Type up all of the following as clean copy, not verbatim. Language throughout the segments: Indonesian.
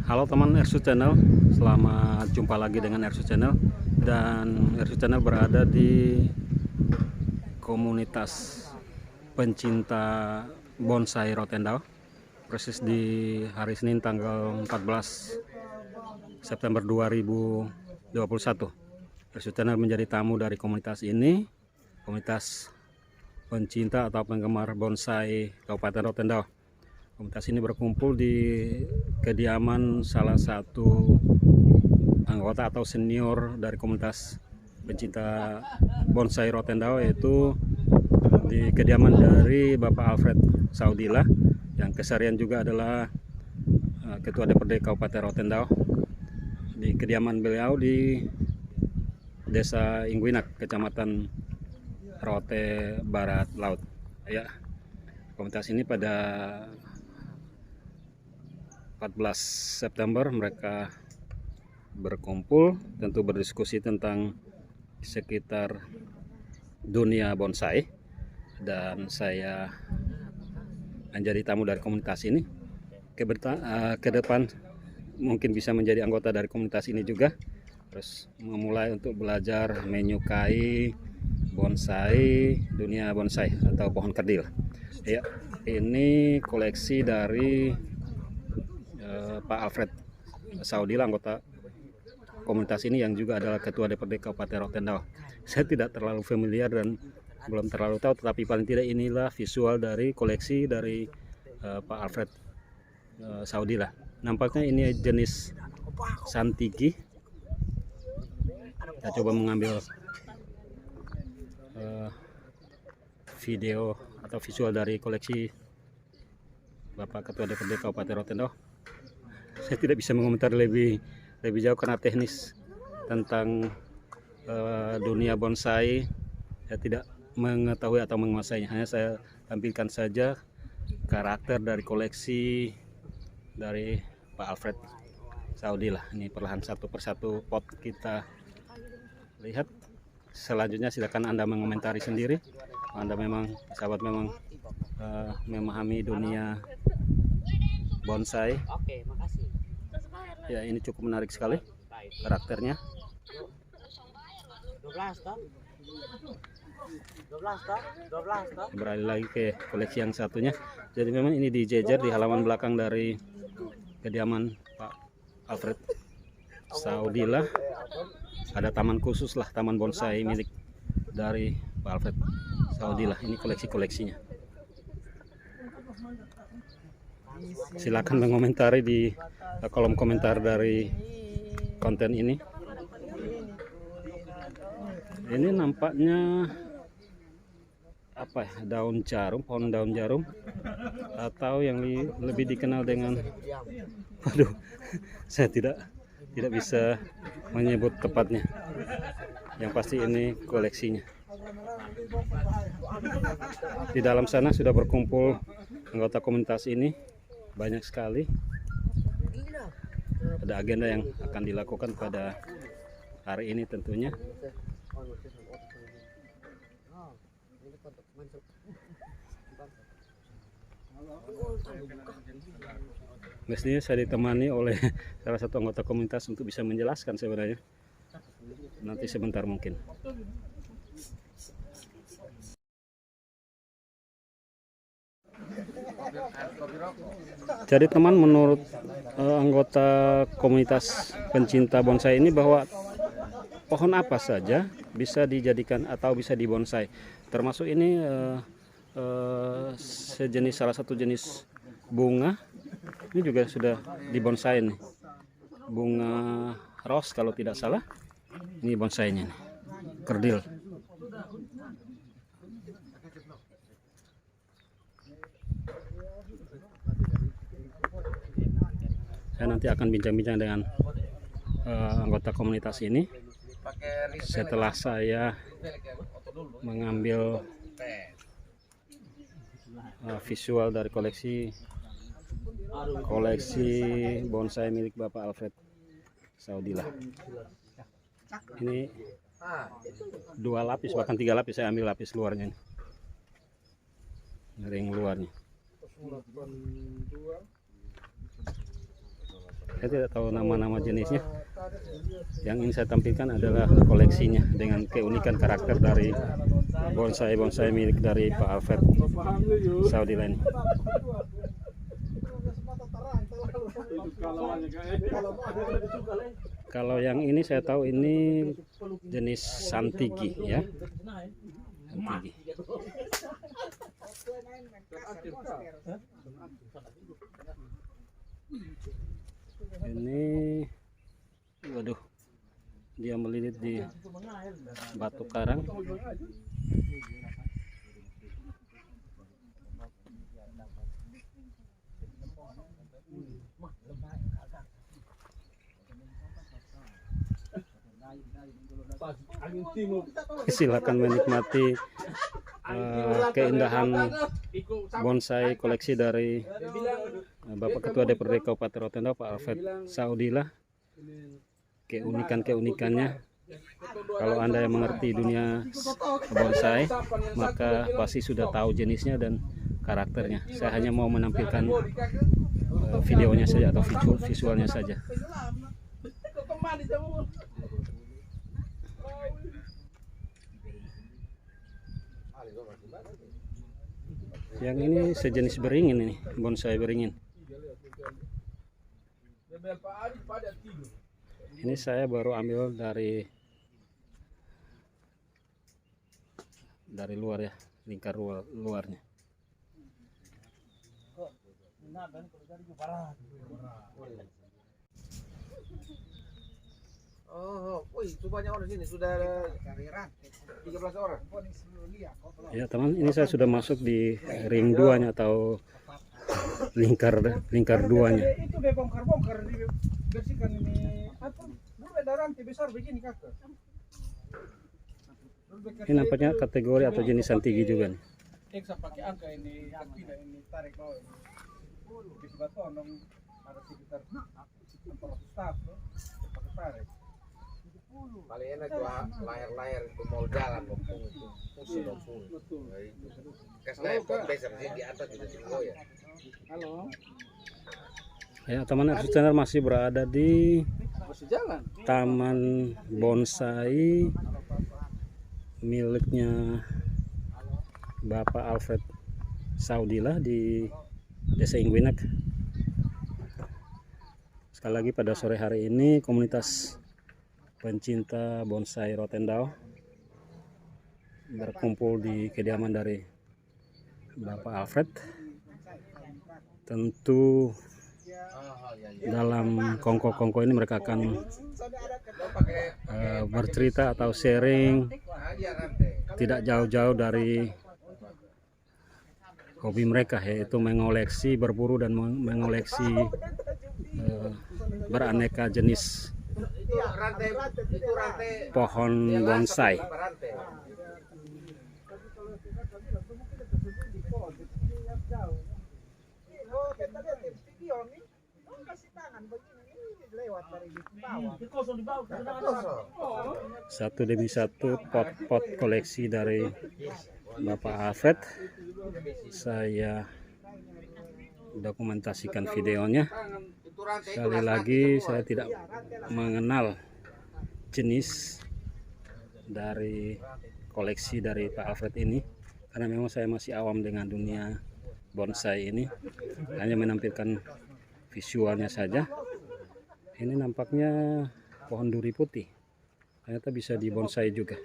Halo teman Ersu Channel, selamat jumpa lagi dengan Ersu Channel. Dan Ersu Channel berada di komunitas pencinta bonsai Rotendao, persis di hari Senin tanggal 14 September 2021. Ersu Channel menjadi tamu dari komunitas ini, komunitas pencinta atau penggemar bonsai Kabupaten Rotendao. Komunitas ini berkumpul di kediaman salah satu anggota atau senior dari komunitas pencinta bonsai Rotendao, yaitu di kediaman dari Bapak Alfred Saudila, yang keseharian juga adalah Ketua DPRD Kabupaten Rotendao. Di kediaman beliau di Desa Ingguinak, Kecamatan Rote Barat Laut. Ya, komunitas ini pada 14 September mereka berkumpul, tentu berdiskusi tentang sekitar dunia bonsai, dan saya menjadi tamu dari komunitas ini. Ke depan mungkin bisa menjadi anggota dari komunitas ini juga, terus memulai untuk belajar menyukai bonsai, dunia bonsai atau pohon kerdil. Ya, ini koleksi dari Pak Alfred Saudila, anggota komunitas ini yang juga adalah Ketua DPRD Kabupaten Rotendao. Saya tidak terlalu familiar dan belum terlalu tahu, tetapi paling tidak inilah visual dari koleksi dari Pak Alfred Saudila. Nampaknya ini jenis Santigi. Kita coba mengambil video atau visual dari koleksi Bapak Ketua DPRD Kabupaten Rotendao. Saya tidak bisa mengomentari lebih jauh karena teknis tentang dunia bonsai. Saya tidak mengetahui atau menguasainya. Hanya saya tampilkan saja karakter dari koleksi dari Pak Alfred Saudila. Ini perlahan satu persatu pot kita lihat. Selanjutnya silakan Anda mengomentari sendiri. Anda memang sahabat memang memahami dunia bonsai. Oke, makasih. Ya, ini cukup menarik sekali karakternya. 12 toh? 12 toh? 12 toh? Beralih lagi ke koleksi yang satunya. Jadi memang ini dijejer di halaman belakang dari kediaman Pak Alfred Saudila. Ada taman khusus lah, taman bonsai milik dari Pak Alfred Saudila. Ini koleksinya. Silakan mengomentari di kolom komentar dari konten ini. Ini nampaknya apa ya, daun jarum, pohon daun jarum, atau yang lebih dikenal dengan, waduh, saya tidak bisa menyebut tepatnya. Yang pasti ini koleksinya. Di dalam sana sudah berkumpul anggota komunitas ini banyak sekali. Ada agenda yang akan dilakukan pada hari ini tentunya. Mestinya saya ditemani oleh salah satu anggota komunitas untuk bisa menjelaskan sebenarnya. Nanti sebentar mungkin. Jadi teman, menurut anggota komunitas pencinta bonsai ini, bahwa pohon apa saja bisa dijadikan atau bisa dibonsai, termasuk ini salah satu jenis bunga. Ini juga sudah dibonsai nih, bunga rose kalau tidak salah. Ini bonsainya nih, kerdil. Saya nanti akan bincang-bincang dengan anggota komunitas ini setelah saya mengambil visual dari koleksi bonsai milik Bapak Alfred Saudila. Ini 2 lapis, bahkan 3 lapis. Saya ambil lapis luarnya nih, ring luarnya. Saya tidak tahu nama-nama jenisnya. Yang ingin saya tampilkan adalah koleksinya dengan keunikan karakter dari bonsai milik dari Pak Alfred Saudila ini. Kalau yang ini saya tahu ini jenis Santigi ya. Santigi. Ini waduh, dia melilit di batu karang. Silakan menikmati keindahan bonsai koleksi dari Bapak Ketua DPRD Kabupaten Rotendao Pak Alfred Saudila. Keunikannya, kalau Anda yang mengerti dunia bonsai maka pasti sudah tahu jenisnya dan karakternya. Saya hanya mau menampilkan videonya saja atau visualnya saja. Yang ini sejenis beringin, ini bonsai beringin. Ini saya baru ambil dari luar ya, lingkar luarnya. Oh, wih, itu banyak orang di sini, sudah ada 13 orang. Ya teman, ini saya sudah masuk di ring 2-nya atau lingkar 2-nya. Itu bongkar dibersihkan ini apa? Dulu ada rantai besar begini kakak. Ini nampaknya kategori atau jenis Santigi juga nih. Eksa pakai angka ini, tapi ini tarik bawah ini. Di sebaton dong ada sekitar 400 staff, pakai tarik. Paling enak itu layar-layar itu mau jalan mumpung itu pusing mumpung. Kas layar besar di atas juga tinggal ya. Halo. Ya teman Arsus Channel masih berada di Masih jalan. Taman Bonsai miliknya Bapak Alfred Saudila di Desa Ingwinak. Sekali lagi pada sore hari ini komunitas pencinta bonsai Rotendao berkumpul di kediaman dari Bapak Alfred. Tentu dalam kongko-kongko ini mereka akan bercerita atau sharing tidak jauh-jauh dari hobi mereka, yaitu mengoleksi, berburu dan mengoleksi beraneka jenis pohon bonsai. Satu demi satu pot-pot koleksi dari Bapak Alfred saya dokumentasikan videonya. Sekali lagi saya tidak mengenal jenis dari koleksi dari Pak Alfred ini karena memang saya masih awam dengan dunia bonsai ini, hanya menampilkan visualnya saja. Ini nampaknya pohon duri putih, ternyata bisa dibonsai juga.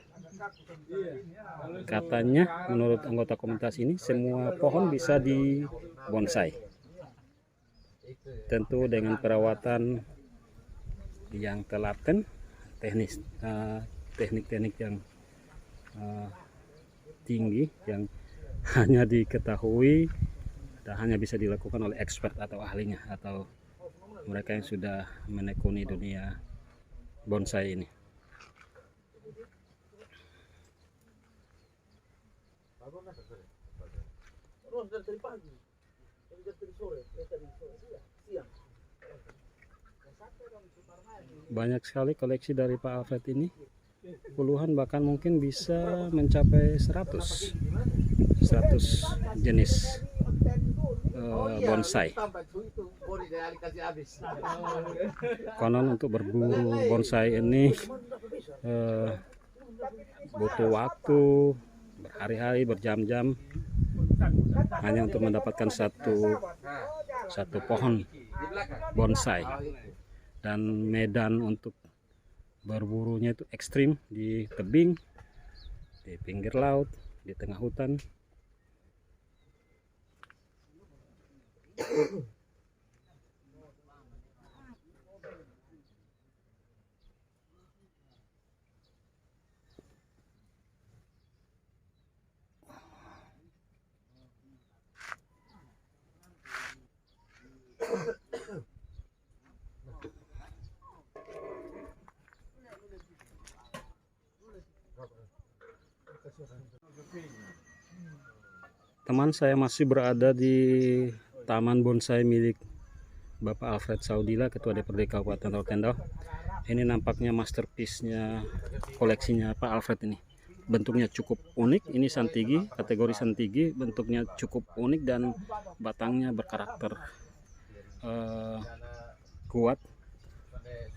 Katanya menurut anggota komunitas ini semua pohon bisa dibonsai, tentu dengan perawatan yang telaten, teknik-teknik yang tinggi yang hanya diketahui dan hanya bisa dilakukan oleh expert atau ahlinya atau mereka yang sudah menekuni dunia bonsai ini. Banyak sekali koleksi dari Pak Alfred ini, puluhan bahkan mungkin bisa mencapai 100 jenis bonsai. pori dari kasih habis. Konon untuk berburu bonsai ini butuh waktu berhari-hari, berjam-jam hanya untuk mendapatkan satu pohon Di belakang. bonsai. Oh, itu. Dan medan untuk berburunya itu ekstrim, di tebing, di pinggir laut, di tengah hutan. Teman, saya masih berada di Taman Bonsai milik Bapak Alfred Saudila, Ketua DPRD Kabupaten Rotendao. Ini nampaknya masterpiece-nya, koleksinya Pak Alfred ini. Bentuknya cukup unik. Ini santigi, kategori santigi. Bentuknya cukup unik dan batangnya berkarakter kuat.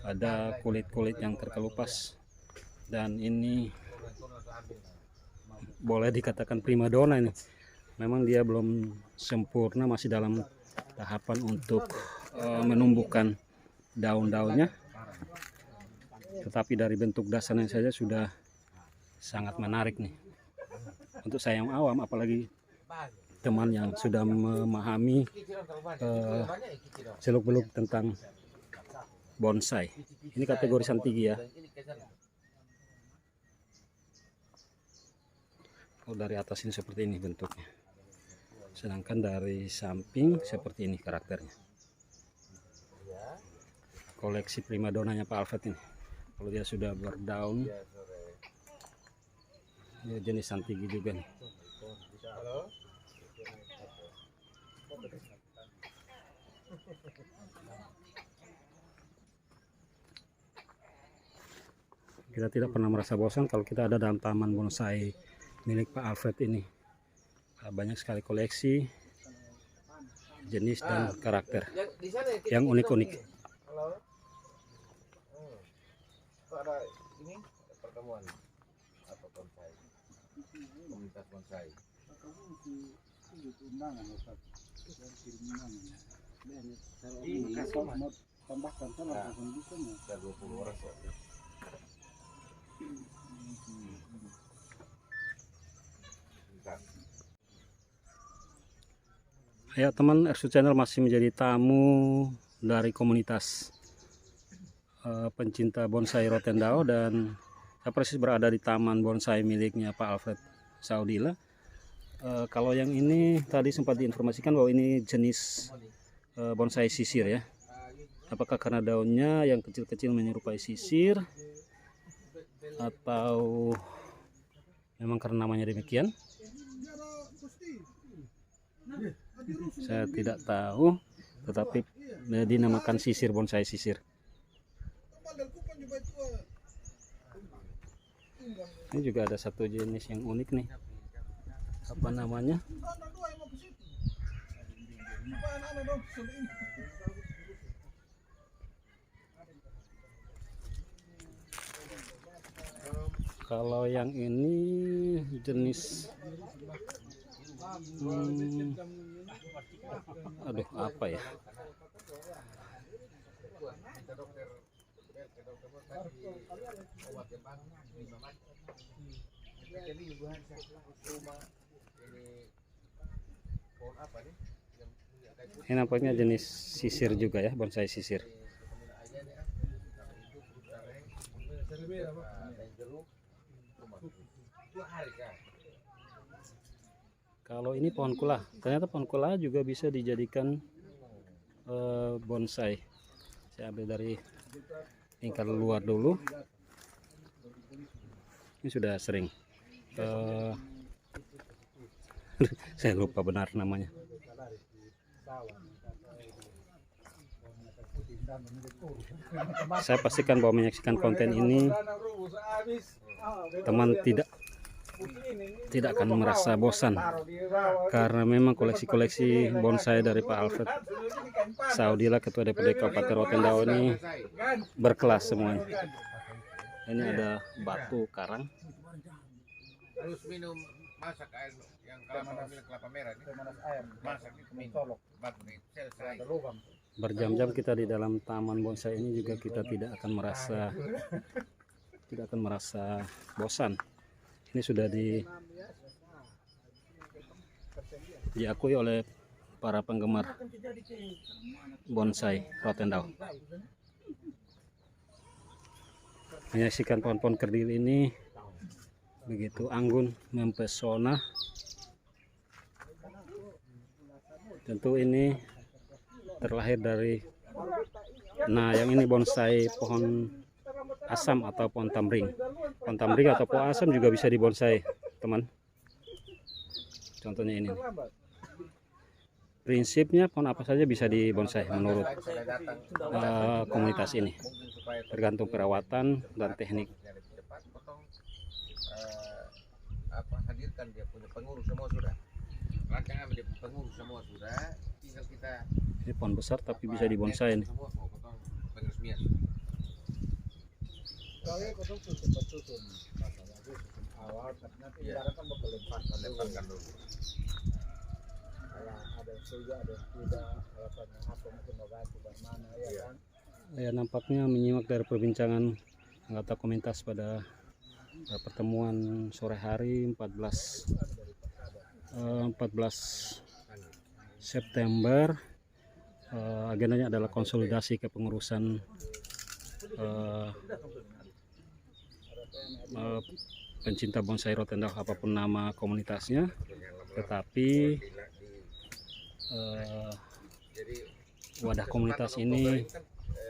Ada kulit-kulit yang terkelupas. Dan ini boleh dikatakan primadona ini. Memang dia belum sempurna, masih dalam tahapan untuk menumbuhkan daun-daunnya, tetapi dari bentuk dasarnya saja sudah sangat menarik nih untuk saya yang awam, apalagi teman yang sudah memahami seluk-beluk tentang bonsai. Ini kategori santigi ya. Oh, dari atas ini seperti ini bentuknya, sedangkan dari samping seperti ini karakternya. Koleksi primadonanya Pak Alfred ini. Kalau dia sudah berdaun, dia jenis santigi juga nih. Kita tidak pernah merasa bosan kalau kita ada dalam taman bonsai milik Pak Alfred ini. Banyak sekali koleksi, jenis dan karakter yang unik-unik. Halo. Ada ini pertemuan apa bonsai? Komunitas bonsai. Tambahkan salah langsung bisa nih. Ada 20 orang kok. Ya teman, Ersu Channel masih menjadi tamu dari komunitas pencinta bonsai Rotendao, dan saya persis berada di taman bonsai miliknya Pak Alfred Saudila. Kalau yang ini tadi sempat diinformasikan bahwa ini jenis bonsai sisir ya. Apakah karena daunnya yang kecil-kecil menyerupai sisir, atau memang karena namanya demikian? Saya tidak tahu, tetapi dinamakan sisir, bonsai sisir. Ini juga ada satu jenis yang unik nih. Apa namanya? Kalau yang ini jenis aduh apa ya? Ini nampaknya jenis sisir juga ya, bonsai sisir. Kalau ini pohon kula, ternyata pohon kula juga bisa dijadikan bonsai. Saya ambil dari lingkar luar dulu. Ini sudah sering. Saya lupa benar namanya. Saya pastikan bahwa menyaksikan konten ini teman tidak tidak akan merasa bosan karena memang koleksi-koleksi bonsai dari Pak Alfred Saudila, Ketua DPD Kabupaten Rotendao ini berkelas semuanya. Ini ada batu karang. Harus minum masak air yang kelapa merah ini. Pemanas air. Masak itu minum. Colok. Batu nih, selesai. Ada lubang. Berjam-jam kita di dalam taman bonsai ini juga kita tidak akan merasa bosan. Ini sudah diakui oleh para penggemar bonsai Rotendao. Menyaksikan pohon-pohon kerdil ini begitu anggun, mempesona. Tentu ini terlahir dari, nah yang ini bonsai pohon asam atau pohon tamring. Pohon tamring atau pohon asam juga bisa dibonsai, teman. Contohnya ini. Prinsipnya pohon apa saja bisa dibonsai menurut komunitas ini. Tergantung perawatan dan teknik. Hadirkan dia punya pengurus semua sudah. Rancangan dia pengurus semua sudah. Tinggal kita. Ini pohon besar tapi bisa dibonsai nih. Semua mau potong peresmian. Kalau kau tuh sempat susun awal, tapi nanti Iya. ibaratkan bakal Lemparkan dulu. Kalau ada setuju, ada yang tidak, alasannya apa mungkin mau ganti bagaimana ya Iya. kan? Ya, nampaknya menyimak dari perbincangan anggota komunitas pada pertemuan sore hari 14 September. Agendanya adalah konsolidasi kepengurusan pencinta bonsai Rotendao apapun nama komunitasnya, tetapi wadah komunitas ini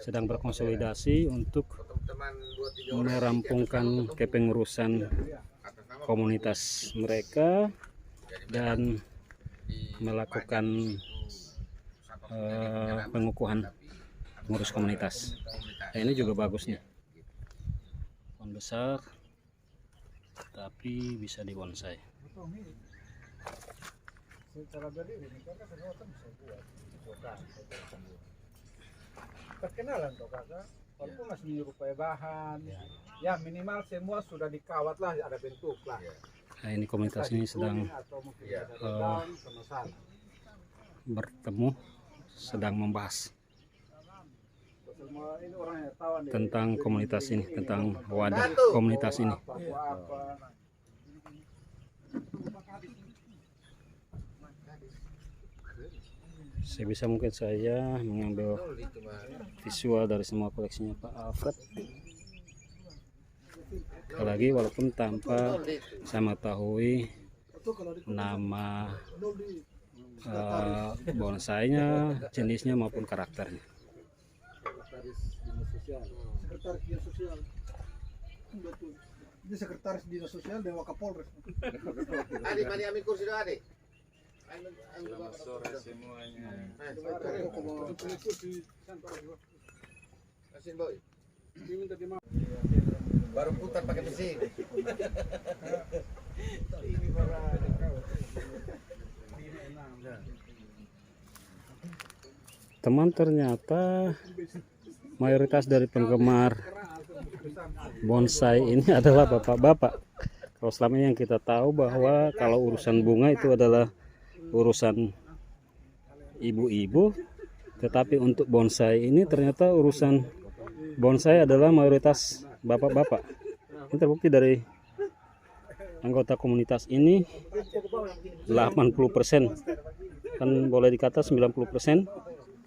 sedang berkonsolidasi untuk merampungkan kepengurusan komunitas mereka dan melakukan pengukuhan pengurus komunitas. Nah, ini juga bagus nih, pohon besar tapi bisa dibonsai. Secara berdiri ini kan semua kan bisa buat. Perkenalan toh kakak, walaupun masih menyerupai bahan, ya minimal semua sudah dikawat lah, ada bentuk lah. Nah, ini komunitas ini sedang Atau mungkin ada daun, sama-sama. bertemu, sedang membahas Semua ini orang yang tahu nih. tentang komunitas ini, tentang wadah komunitas ini. Apa. Sebisa mungkin saya mengambil visual dari semua koleksinya Pak Alfred. Sekali lagi, walaupun tanpa saya mengetahui nama bonsainya, jenisnya maupun karakternya. Sekretaris dinas sosial. Betul. Dia sekretaris dinas sosial Dewa Kapolres. Adi, mari ambil kursi dulu, Adi. Selamat sore semuanya. Mesin boy. Minta di mana? Baru putar pakai mesin. Ini para Teman, ternyata mayoritas dari penggemar bonsai ini adalah bapak-bapak. Kalau selama ini yang kita tahu bahwa kalau urusan bunga itu adalah urusan ibu-ibu, tetapi untuk bonsai ini ternyata urusan bonsai adalah mayoritas bapak-bapak. Ini terbukti dari anggota komunitas ini 80%, kan boleh dikata 90%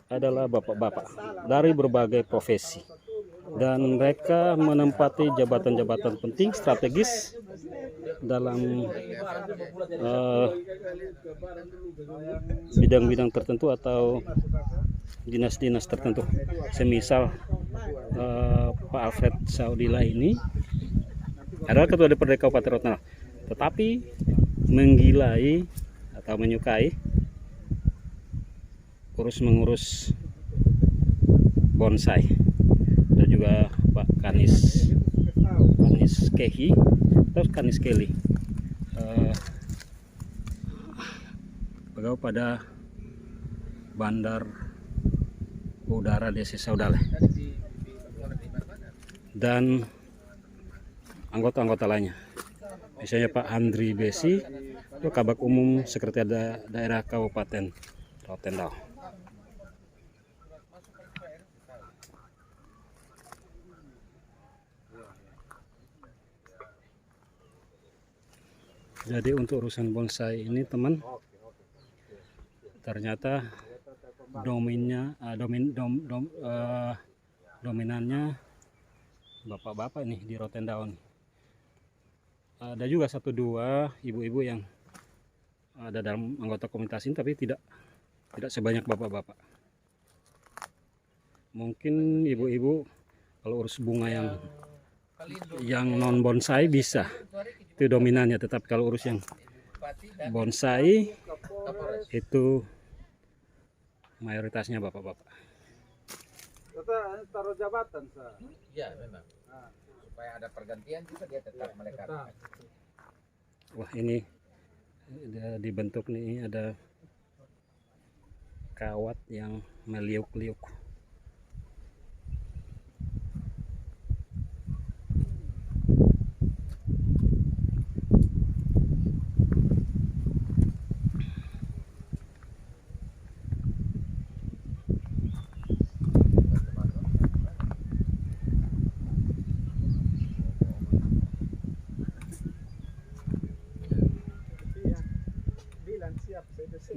adalah bapak-bapak dari berbagai profesi, dan mereka menempati jabatan-jabatan penting strategis dalam bidang-bidang tertentu atau dinas-dinas tertentu. Semisal Pak Alfred Saudila ini adalah Ketua DPD Kabupaten Rotendao, tetapi menggilai atau menyukai mengurus bonsai, dan juga Pak Kanis Kehi atau Kanis Kelly. pegawai pada Bandar Udara Desa Saudale dan anggota-anggota lainnya. Misalnya Pak Andri Besi, itu Kabak Umum Sekretariat Daerah Kabupaten Rotendao. Jadi untuk urusan bonsai ini teman, ternyata dominannya bapak-bapak nih di Rotendao nih. Ada juga 1-2 ibu-ibu yang ada dalam anggota komunitas ini, tapi tidak sebanyak bapak-bapak. Mungkin ibu-ibu kalau urus bunga yang non bonsai bisa, itu dominannya. Tetap kalau urus yang bonsai itu mayoritasnya bapak-bapak. Kita taruh jabatan, Sa. Iya memang. Supaya ada pergantian juga dia tetap melekat. Wah, ini dibentuk nih, ada kawat yang meliuk-liuk.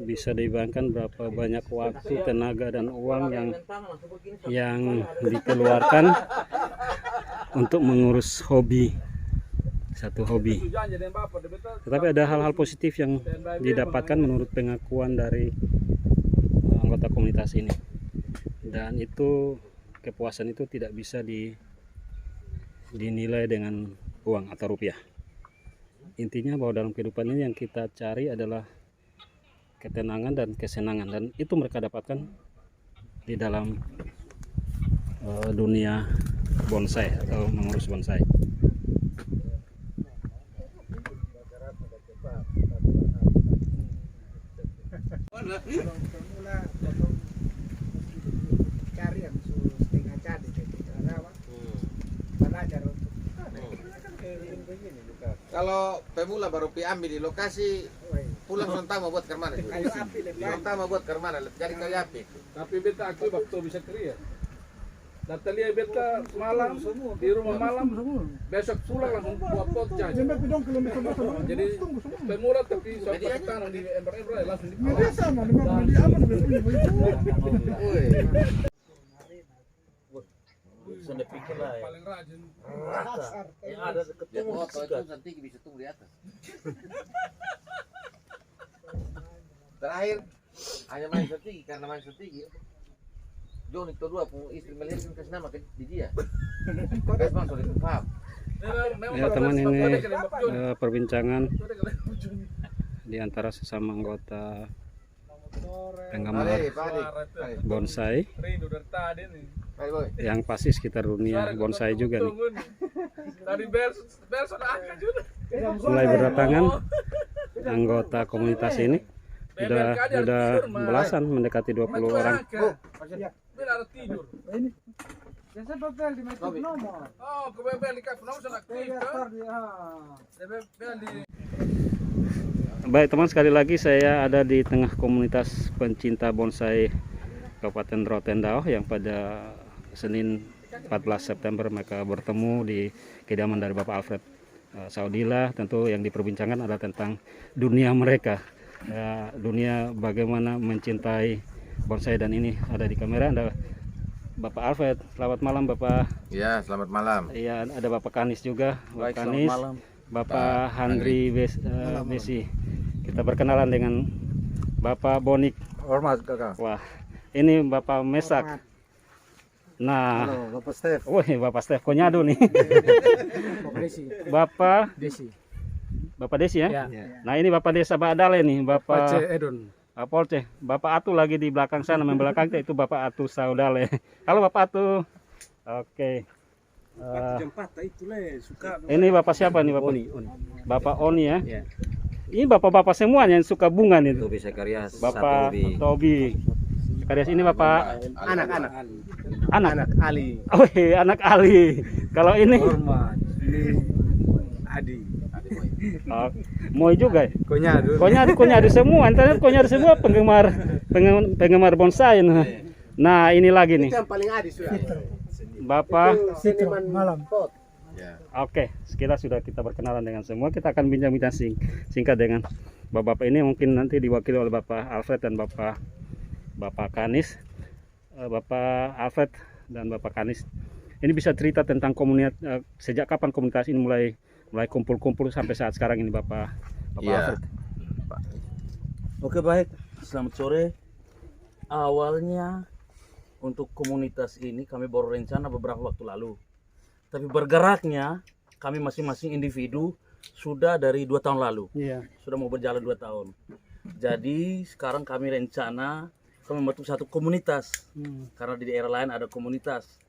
Bisa dibayangkan berapa banyak waktu, tenaga, dan uang yang dikeluarkan untuk mengurus satu hobi. Tetapi ada hal-hal positif yang didapatkan menurut pengakuan dari anggota komunitas ini, dan itu kepuasan itu tidak bisa dinilai dengan uang atau rupiah. Intinya bahwa dalam kehidupan ini yang kita cari adalah ketenangan dan kesenangan, dan itu mereka dapatkan di dalam dunia bonsai atau mengurus bonsai. Cari yang setengah jadi belajar untuk Kalau pemula baru ambil di lokasi, pulang sontama buat kermana? Sontama buat kermana? Jadi kayu api. Tapi beta aku waktu bisa kerja. Natalia beta malam di rumah malam, besok pulang langsung buat pot caca. Jadi pemula tapi suatu tanah di ember-ember langsung di. sudah pikir lah ya. Paling rajin. Yang ada ketemu itu nanti bisa tunggu di atas. Terakhir hanya main strategi, karena main strategi Joni itu dua istri melahirkan kasih nama di dia. Guys masuk itu paham. Ya teman, ini perbincangan di antara sesama anggota penggemar bonsai yang pasti sekitar dunia bonsai juga nih. Mulai berdatangan anggota komunitas ini, sudah belasan, mendekati 20 orang. Biasa bebel di meja nomor. Oh, kebebel di nomor sudah aktif kan? Bebel di. Baik teman, sekali lagi saya ada di tengah komunitas pencinta bonsai Kabupaten Rotendao yang pada Senin 14 September mereka bertemu di kediaman dari Bapak Alfred Saudila. Tentu yang diperbincangkan adalah tentang dunia mereka, dunia bagaimana mencintai bonsai, dan ini ada di kamera ada Bapak Alfred. Selamat malam Bapak. Ya, selamat malam. Iya, ada Bapak Kanis juga. Baik, Bapak Kanis, Bapak Handri Besi. Kita berkenalan dengan Bapak Bonik. Hormat kakak. Wah, ini Bapak Mesak. Nah, Halo, Bapak Stef. wah Bapak Stef Konyado nih. Bapak Desi ya? Ya. Nah, ini Bapak Desa Badale nih, Pace Bapak Edon. Polce. Bapak Atu lagi di belakang sana, membelakang itu Bapak Atu Saudale. Halo Bapak Atu. Oke. Jempata itu le suka. Ini Bapak siapa nih Bapak? Oni. Bapak Oni ya. Ini bapak-bapak semua yang suka bunga nih. Tobi Sekarias, Bapak Tobi. Sekalian ini Bapak Anak-anak. anak. Ali. Oh, anak Ali. Kalau ini Hormat. Ini Adi. oh, Moy juga. Ya? Konyado. Konyado semua, internet konyado semua penggemar bonsai. Nah, ini lagi nih. Itu yang paling Adi sudah. Bapak. Seniman malam. Pot. Oke, sekilas sudah kita berkenalan dengan semua. Kita akan bincang-bincang singkat dengan bapak-bapak ini. Mungkin nanti diwakili oleh Bapak Alfred dan Bapak Kanis. Bapak Alfred dan Bapak Kanis. Ini bisa cerita tentang komunitas, sejak kapan komunitas ini mulai kumpul-kumpul sampai saat sekarang ini, Bapak Iya. Alfred. Oke, baik. Selamat sore. Awalnya untuk komunitas ini kami baru rencana beberapa waktu lalu. Tapi bergeraknya kami masing-masing individu sudah dari 2 tahun lalu. Iya. Sudah mau berjalan 2 tahun. Jadi sekarang kami rencana kami membentuk satu komunitas. Karena di daerah lain ada komunitas.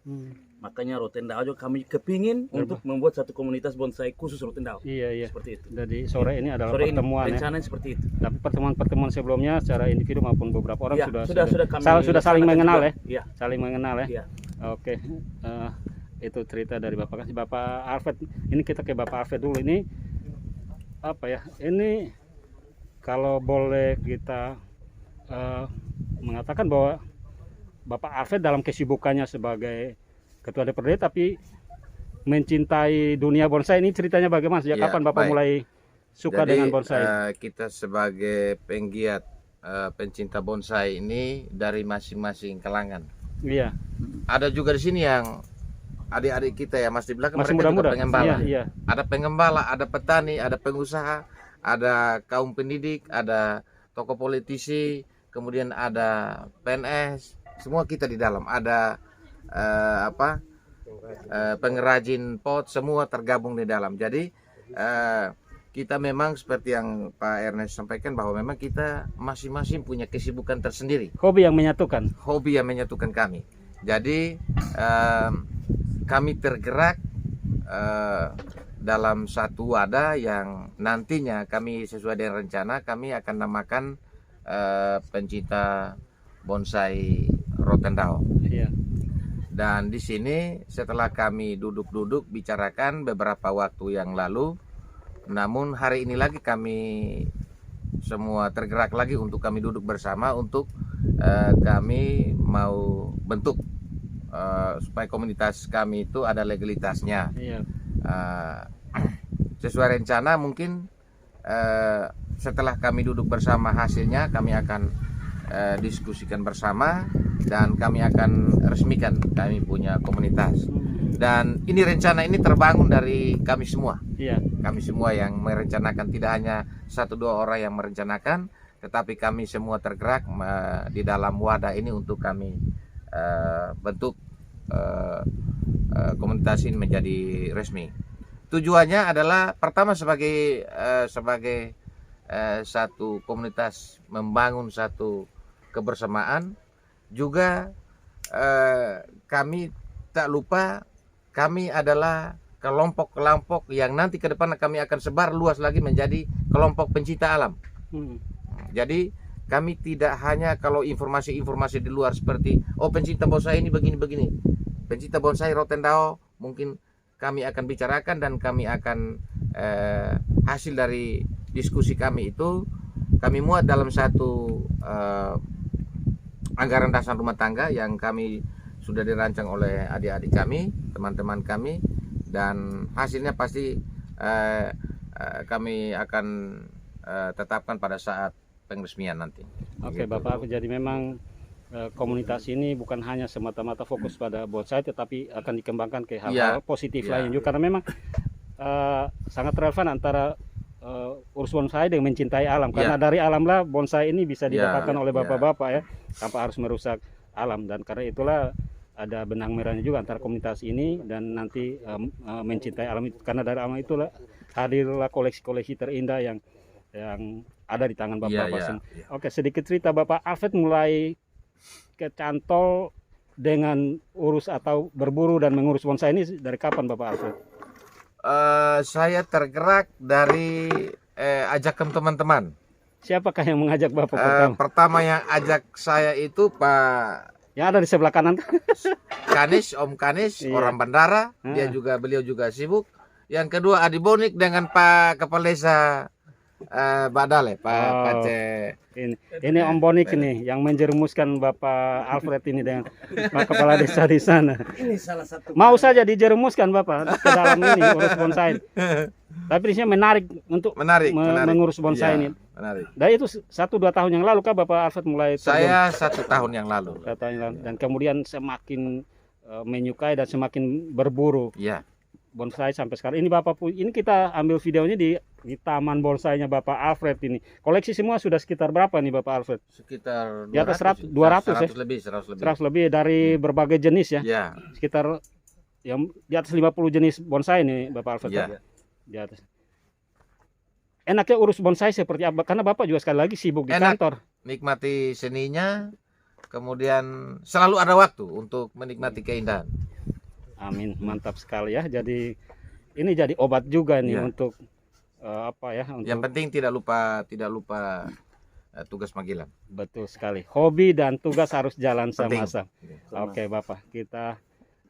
Makanya Rotendao juga kami kepingin untuk membuat satu komunitas bonsai khusus Rotendao. Iya. Seperti itu. Jadi sore ini adalah Sore ini pertemuan ya. rencananya seperti itu. Tapi pertemuan-pertemuan sebelumnya secara individu maupun beberapa orang Ya, sudah kami sudah saling laksanakan mengenal juga. ya. Iya. Saling mengenal ya. Iya. Oke. Itu cerita dari Bapak Kasih. Bapak Alfred, ini kita ke Bapak Alfred dulu. Ini apa ya? Ini kalau boleh kita mengatakan bahwa Bapak Alfred dalam kesibukannya sebagai Ketua DPRD tapi mencintai dunia bonsai, ini ceritanya bagaimana? Sejak Ya, kapan Bapak baik. mulai suka dengan bonsai? Kita sebagai penggiat pencinta bonsai ini dari masing-masing kalangan. Iya. Ada juga di sini yang adik-adik kita ya Mas di belakang Masih mereka juga muda-muda. pengembala. Iya. Ada pengembala, ada petani, ada pengusaha, ada kaum pendidik, ada tokoh politisi, kemudian ada PNS, semua kita di dalam. Ada pengrajin pot, semua tergabung di dalam. Jadi kita memang seperti yang Pak Ernest sampaikan bahwa memang kita masing-masing punya kesibukan tersendiri, Hobi yang menyatukan. hobi yang menyatukan kami. Jadi kami tergerak dalam satu wadah yang nantinya kami sesuai dengan rencana kami akan namakan pencinta bonsai Rotendao. Iya. Dan di sini setelah kami duduk-duduk bicarakan beberapa waktu yang lalu, namun hari ini lagi kami semua tergerak lagi untuk kami duduk bersama untuk kami mau bentuk supaya komunitas kami itu ada legalitasnya. Iya. Sesuai rencana mungkin setelah kami duduk bersama hasilnya kami akan diskusikan bersama dan kami akan resmikan kami punya komunitas. Dan ini rencana ini terbangun dari kami semua. Iya. Kami semua yang merencanakan, tidak hanya 1-2 orang yang merencanakan, tetapi kami semua tergerak di dalam wadah ini untuk kami bentuk komunitas ini menjadi resmi. Tujuannya adalah pertama sebagai satu komunitas membangun satu kebersamaan, juga kami tak lupa kami adalah kelompok-kelompok yang nanti ke depan kami akan sebar luas lagi menjadi kelompok pencinta alam. Jadi kami tidak hanya kalau informasi-informasi di luar seperti pencinta bonsai ini begini-begini, pencinta bonsai Rotendao mungkin kami akan bicarakan dan kami akan hasil dari diskusi kami itu kami muat dalam satu anggaran dasar rumah tangga yang kami sudah dirancang oleh adik-adik kami, teman-teman kami, dan hasilnya pasti kami akan tetapkan pada saat pengresmian nanti. Oke, Gitu. Bapak, jadi memang komunitas ini bukan hanya semata-mata fokus pada bonsai, tetapi akan dikembangkan ke hal-hal positif Iya. lain juga, karena memang sangat relevan antara urus bonsai dengan mencintai alam, karena dari alamlah bonsai ini bisa didapatkan oleh bapak-bapak ya, tanpa harus merusak alam. Dan karena itulah ada benang merahnya juga antara komunitas ini dan nanti mencintai alam itu, karena dari alam itulah hadirlah koleksi-koleksi terindah yang ada di tangan bapak-bapak semua. Oke, sedikit cerita Bapak Alfred mulai kecantol dengan urus atau berburu dan mengurus bonsai ini dari kapan Bapak Alfred? Saya tergerak dari ajakkan teman-teman. Siapakah yang mengajak Bapak pertama? Pertama yang ajak saya itu Pak Yang ada di sebelah kanan. Kanis, Om Kanis, Iya. orang Bandara. Beliau juga sibuk. Yang kedua Adi Bonik dengan Pak Kepala Desa Badale, Pak Pace. Ini Om Bonik ini yang menjerumuskan Bapak Alfred ini dengan Pak Kepala Desa di sana. Ini salah satu. Mau saja dijerumuskan Bapak ke dalam ini urus bonsai. Tapi di sini menarik untuk Menarik. mengurus bonsai Iya, ini. menarik. Dan itu 1-2 tahun yang lalu kah Bapak Alfred mulai terjun? Saya 1 tahun yang lalu. Dan kemudian semakin menyukai dan semakin berburu Iya. bonsai sampai sekarang. Ini Bapak ini kita ambil videonya di taman bonsainya Bapak Alfred ini. Koleksi semua sudah sekitar berapa nih Bapak Alfred? Sekitar Di atas 200 ya? lebih, 100 lebih. 100 lebih dari berbagai jenis ya. Ya, Sekitar yang di atas 50 jenis bonsai nih Bapak Alfred. ya. Di atas. Enaknya urus bonsai seperti apa? Karena Bapak juga sekali lagi sibuk di Enak. kantor. Nikmati seninya, kemudian selalu ada waktu untuk menikmati keindahan. Amin, mantap sekali ya. Jadi ini jadi obat juga nih Ya. untuk apa ya? Untuk Yang penting tidak lupa tugas panggilan. betul sekali. Hobi dan tugas harus jalan Penting. sama-sama. Oke Bapak, kita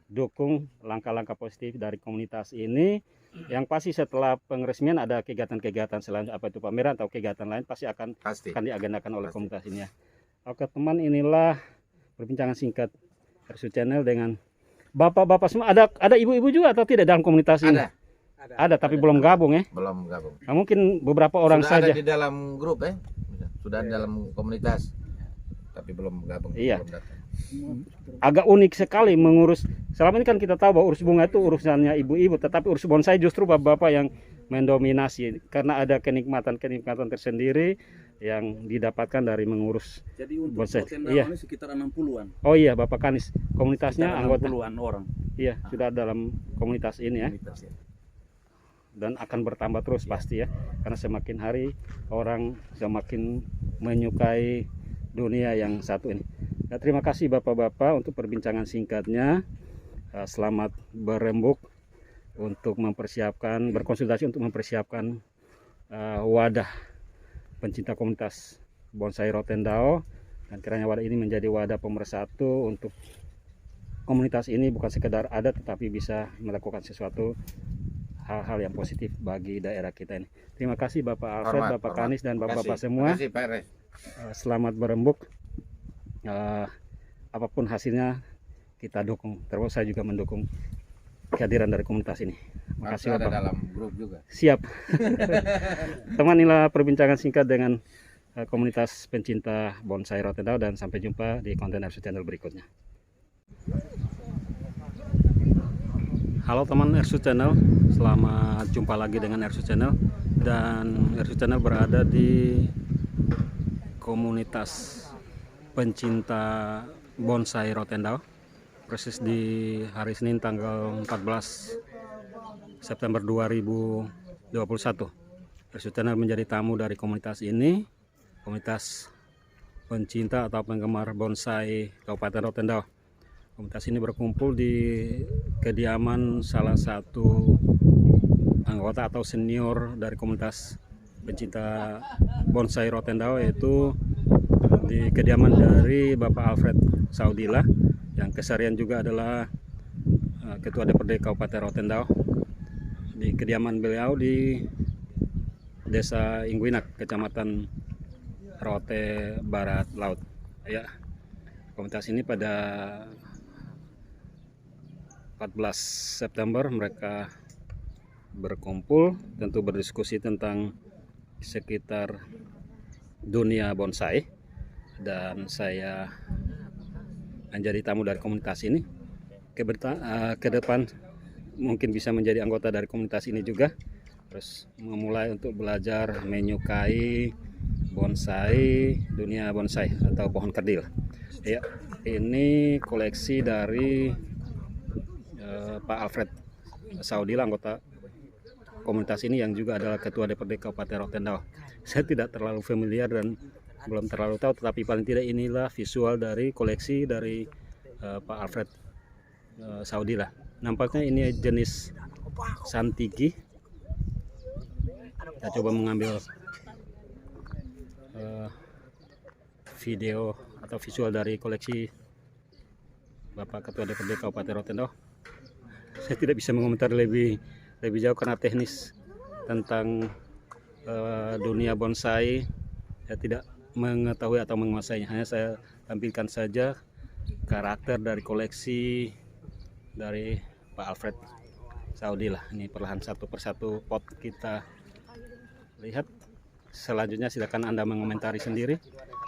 dukung langkah-langkah positif dari komunitas ini. Yang pasti setelah penresmian ada kegiatan-kegiatan selanjutnya, apa itu pameran atau kegiatan lain pasti akan Pasti. diagendakan oleh Pasti. komunitas ini ya. Oke teman, inilah perbincangan singkat RSU Channel dengan bapak-bapak semua. Ada ibu-ibu juga atau tidak dalam komunitas ini? Ada tapi belum gabung ya. Belum gabung. Nah, mungkin beberapa orang Sudah saja. ada di dalam grup Sudah ada dalam komunitas. Tapi belum gabung. Iya. Belum datang. Agak unik sekali mengurus. Selama ini kan kita tahu bahwa urus bunga itu urusannya ibu-ibu, tetapi urus bonsai justru bapak-bapak yang mendominasi karena ada kenikmatan-kenikmatan tersendiri yang didapatkan dari mengurus. Jadi untuk Bonsai. Rotendao Iya. ini sekitar 60-an. Oh iya, Bapak Kanis, komunitasnya Sekitar anggota. 60-an orang. Iya, sudah dalam komunitas ini ya. Komunitas, ya. Dan akan bertambah terus pasti ya, karena semakin hari orang semakin menyukai dunia yang satu ini. Nah, terima kasih bapak-bapak untuk perbincangan singkatnya. Selamat berembuk untuk mempersiapkan, berkonsultasi untuk mempersiapkan wadah pencinta komunitas bonsai Rotendao, dan kiranya wadah ini menjadi wadah pemersatu untuk komunitas ini, bukan sekedar ada tetapi bisa melakukan sesuatu hal-hal yang positif bagi daerah kita ini. Terima kasih Bapak Alfred, Bapak Kanis dan bapak-bapak semua. Terima kasih Pak Res. Selamat berembuk. Apapun hasilnya kita dukung. Terus saya juga mendukung kehadiran dari komunitas ini. Terima kasih Ada Bapak. dalam grup juga. Siap. Teman, inilah perbincangan singkat dengan komunitas pencinta bonsai Rotendao, dan sampai jumpa di konten RSU Channel berikutnya. Halo teman RSU Channel, selamat jumpa lagi dengan RSU Channel. Dan RSU Channel berada di komunitas pencinta bonsai Rotendao, persis di hari Senin tanggal 14 September 2021. RSU Channel menjadi tamu dari komunitas ini, komunitas pencinta atau penggemar bonsai Kabupaten Rotendao. Komunitas ini berkumpul di kediaman salah satu anggota atau senior dari komunitas pencinta bonsai Rotendao, yaitu di kediaman dari Bapak Alfred Saudila yang keseharian juga adalah Ketua DPRD Kabupaten Rotendao. Di kediaman beliau di Desa Ingguinak, Kecamatan Rote Barat Laut. Ya, komunitas ini pada 14 September mereka berkumpul, tentu berdiskusi tentang sekitar dunia bonsai, dan saya menjadi tamu dari komunitas ini. Ke depan mungkin bisa menjadi anggota dari komunitas ini juga, terus memulai untuk belajar menyukai bonsai, dunia bonsai atau pohon kerdil. Ya, ini koleksi dari Pak Alfred Saudila, anggota komunitas ini yang juga adalah Ketua DPRD Kabupaten Rotendao. Saya tidak terlalu familiar dan belum terlalu tahu, tetapi paling tidak inilah visual dari koleksi dari Pak Alfred Saudila. Nampaknya ini jenis Santigi. Kita coba mengambil video atau visual dari koleksi Bapak Ketua DPRD Kabupaten Rotendo. Saya tidak bisa mengomentar lebih jauh karena teknis tentang dunia bonsai. Saya tidak mengetahui atau menguasainya. Hanya saya tampilkan saja karakter dari koleksi dari Pak Alfred Saudi lah. Ini perlahan satu persatu pot kita lihat. Selanjutnya silakan Anda mengomentari sendiri.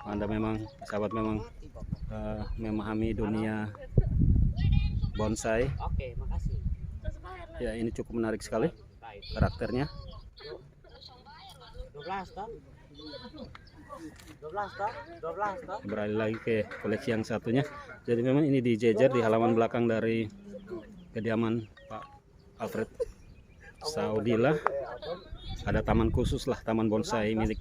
Anda memang sahabat memang memahami dunia bonsai. Oke, makasih. Ya, ini cukup menarik sekali karakternya. 12 toh? 12 toh? Beralih lagi ke koleksi yang satunya. Jadi memang ini dijejer di halaman belakang dari kediaman Pak Alfred Saudi lah. Ada taman khusus lah, taman bonsai milik